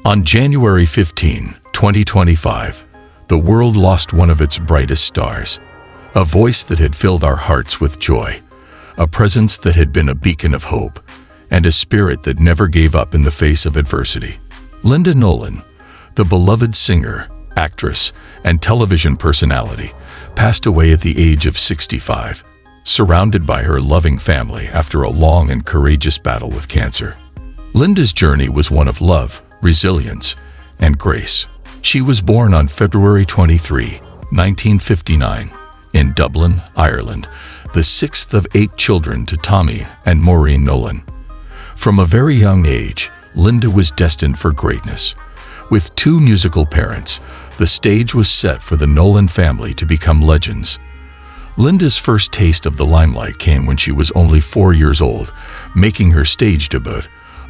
On January 15, 2025, the world lost one of its brightest stars, a voice that had filled our hearts with joy, a presence that had been a beacon of hope, and a spirit that never gave up in the face of adversity. Linda Nolan, the beloved singer, actress, and television personality, passed away at the age of 65, surrounded by her loving family after a long and courageous battle with cancer. Linda's journey was one of love, resilience, and grace. She was born on February 23, 1959, in Dublin, Ireland, the sixth of 8 children to Tommy and Maureen Nolan. From a very young age, Linda was destined for greatness. With 2 musical parents, the stage was set for the Nolan family to become legends. Linda's first taste of the limelight came when she was only 4 years old, making her stage debut,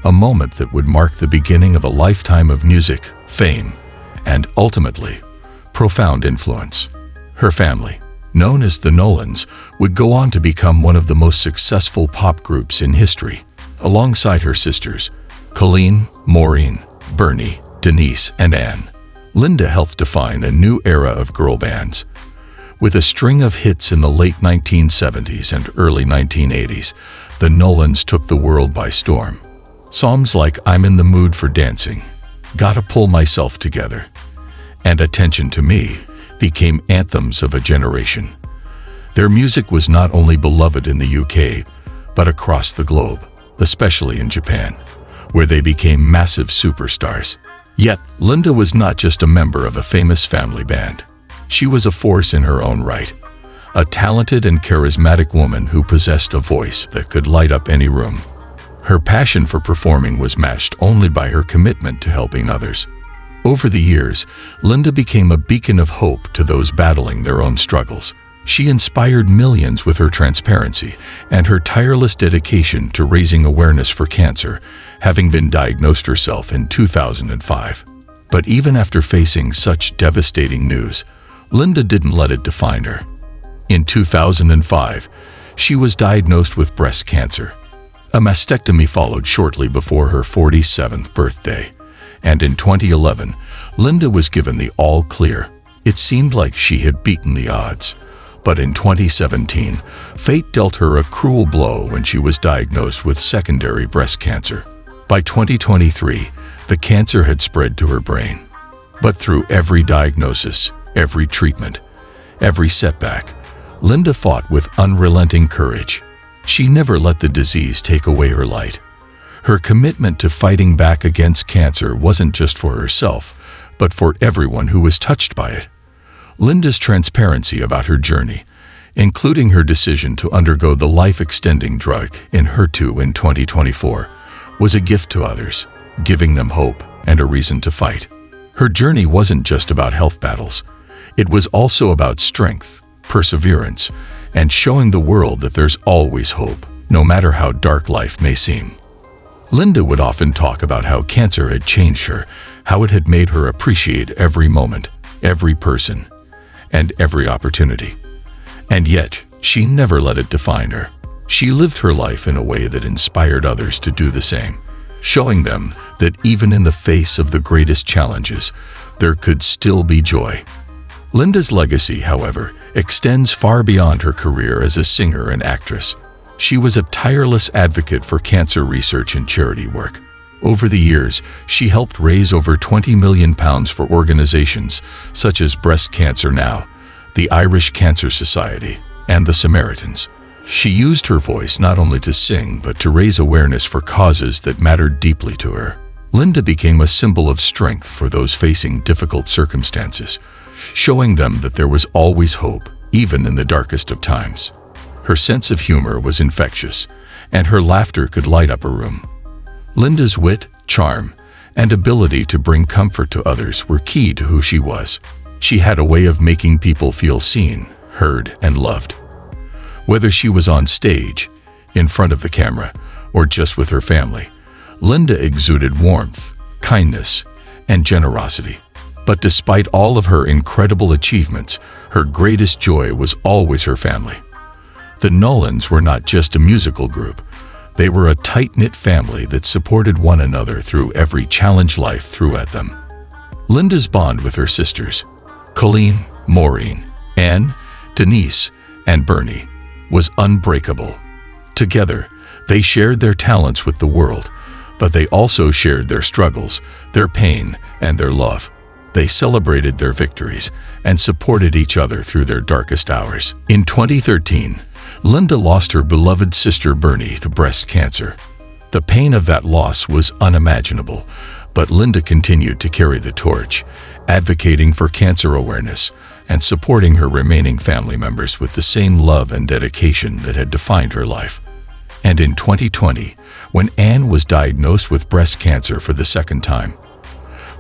a moment that would mark the beginning of a lifetime of music, fame, and ultimately, profound influence. Her family, known as the Nolans, would go on to become one of the most successful pop groups in history, alongside her sisters, Colleen, Maureen, Bernie, Denise, and Anne. Linda helped define a new era of girl bands. With a string of hits in the late 1970s and early 1980s, the Nolans took the world by storm. Songs like I'm in the Mood for Dancing, Gotta Pull Myself Together, and Attention to Me became anthems of a generation. Their music was not only beloved in the UK, but across the globe, especially in Japan, where they became massive superstars. Yet, Linda was not just a member of a famous family band. She was a force in her own right, a talented and charismatic woman who possessed a voice that could light up any room. Her passion for performing was matched only by her commitment to helping others. Over the years, Linda became a beacon of hope to those battling their own struggles. She inspired millions with her transparency and her tireless dedication to raising awareness for cancer, having been diagnosed herself in 2005. But even after facing such devastating news, Linda didn't let it define her. In 2005, she was diagnosed with breast cancer. A mastectomy followed shortly before her 47th birthday, and in 2011, Linda was given the all-clear. It seemed like she had beaten the odds. But in 2017, fate dealt her a cruel blow when she was diagnosed with secondary breast cancer. By 2023, the cancer had spread to her brain. But through every diagnosis, every treatment, every setback, Linda fought with unrelenting courage. She never let the disease take away her light. Her commitment to fighting back against cancer wasn't just for herself, but for everyone who was touched by it. Linda's transparency about her journey, including her decision to undergo the life-extending drug Enhertu in 2024, was a gift to others, giving them hope and a reason to fight. Her journey wasn't just about health battles. It was also about strength, perseverance, and showing the world that there's always hope, no matter how dark life may seem. Linda would often talk about how cancer had changed her, how it had made her appreciate every moment, every person, and every opportunity. And yet, she never let it define her. She lived her life in a way that inspired others to do the same, showing them that even in the face of the greatest challenges, there could still be joy. Linda's legacy, however, extends far beyond her career as a singer and actress. She was a tireless advocate for cancer research and charity work. Over the years, she helped raise over £20 million for organizations such as Breast Cancer Now, the Irish Cancer Society, and the Samaritans. She used her voice not only to sing but to raise awareness for causes that mattered deeply to her. Linda became a symbol of strength for those facing difficult circumstances, showing them that there was always hope, even in the darkest of times. Her sense of humor was infectious, and her laughter could light up a room. Linda's wit, charm, and ability to bring comfort to others were key to who she was. She had a way of making people feel seen, heard, and loved. Whether she was on stage, in front of the camera, or just with her family, Linda exuded warmth, kindness, and generosity. But despite all of her incredible achievements, her greatest joy was always her family. The Nolans were not just a musical group. They were a tight-knit family that supported one another through every challenge life threw at them. Linda's bond with her sisters, Colleen, Maureen, Anne, Denise, and Bernie, was unbreakable. Together, they shared their talents with the world, but they also shared their struggles, their pain, and their love. They celebrated their victories and supported each other through their darkest hours. In 2013, Linda lost her beloved sister Bernie to breast cancer. The pain of that loss was unimaginable, but Linda continued to carry the torch, advocating for cancer awareness and supporting her remaining family members with the same love and dedication that had defined her life. And in 2020, when Anne was diagnosed with breast cancer for the second time,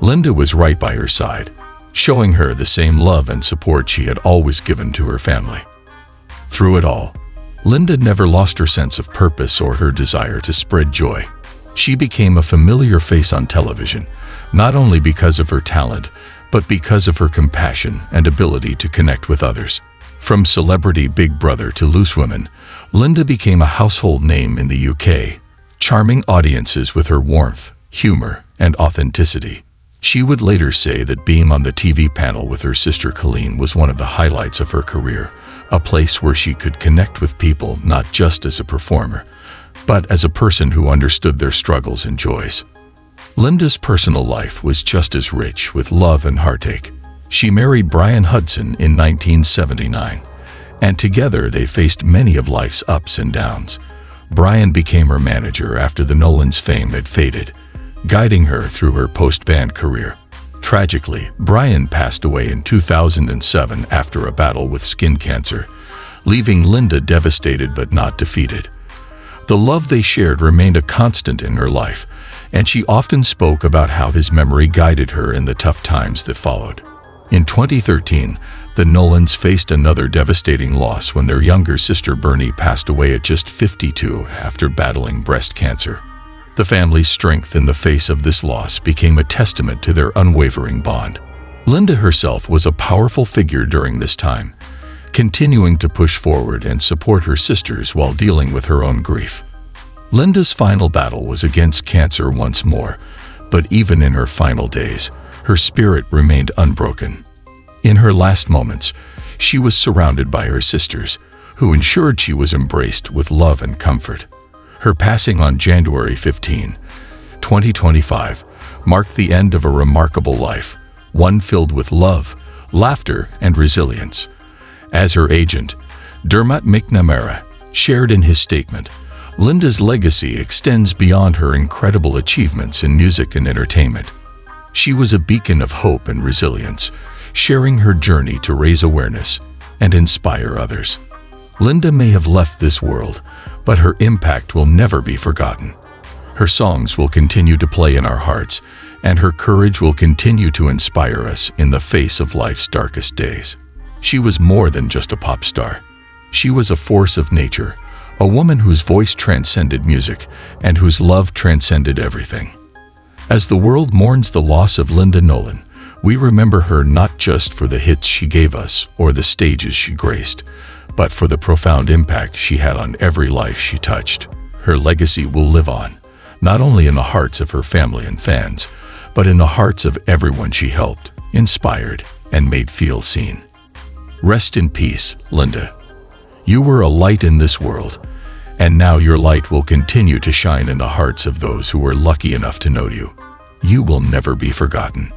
Linda was right by her side, showing her the same love and support she had always given to her family. Through it all, Linda never lost her sense of purpose or her desire to spread joy. She became a familiar face on television, not only because of her talent, but because of her compassion and ability to connect with others. From celebrity Big Brother to Loose Women, Linda became a household name in the UK, charming audiences with her warmth, humor, and authenticity. She would later say that being on the TV panel with her sister Colleen was one of the highlights of her career, a place where she could connect with people not just as a performer, but as a person who understood their struggles and joys. Linda's personal life was just as rich with love and heartache. She married Brian Hudson in 1979, and together they faced many of life's ups and downs. Brian became her manager after the Nolans' fame had faded, guiding her through her post-band career. Tragically, Brian passed away in 2007 after a battle with skin cancer, leaving Linda devastated but not defeated. The love they shared remained a constant in her life, and she often spoke about how his memory guided her in the tough times that followed. In 2013, the Nolans faced another devastating loss when their younger sister Bernie passed away at just 52 after battling breast cancer. The family's strength in the face of this loss became a testament to their unwavering bond. Linda herself was a powerful figure during this time, continuing to push forward and support her sisters while dealing with her own grief. Linda's final battle was against cancer once more, but even in her final days, her spirit remained unbroken. In her last moments, she was surrounded by her sisters, who ensured she was embraced with love and comfort. Her passing on January 15, 2025, marked the end of a remarkable life, one filled with love, laughter, and resilience. As her agent, Dermot McNamara, shared in his statement, Linda's legacy extends beyond her incredible achievements in music and entertainment. She was a beacon of hope and resilience, sharing her journey to raise awareness and inspire others. Linda may have left this world, but her impact will never be forgotten. Her songs will continue to play in our hearts, and her courage will continue to inspire us in the face of life's darkest days. She was more than just a pop star. She was a force of nature, a woman whose voice transcended music and whose love transcended everything. As the world mourns the loss of Linda Nolan, we remember her not just for the hits she gave us or the stages she graced, but for the profound impact she had on every life she touched. Her legacy will live on, not only in the hearts of her family and fans, but in the hearts of everyone she helped, inspired, and made feel seen. Rest in peace, Linda. You were a light in this world, and now your light will continue to shine in the hearts of those who were lucky enough to know you. You will never be forgotten.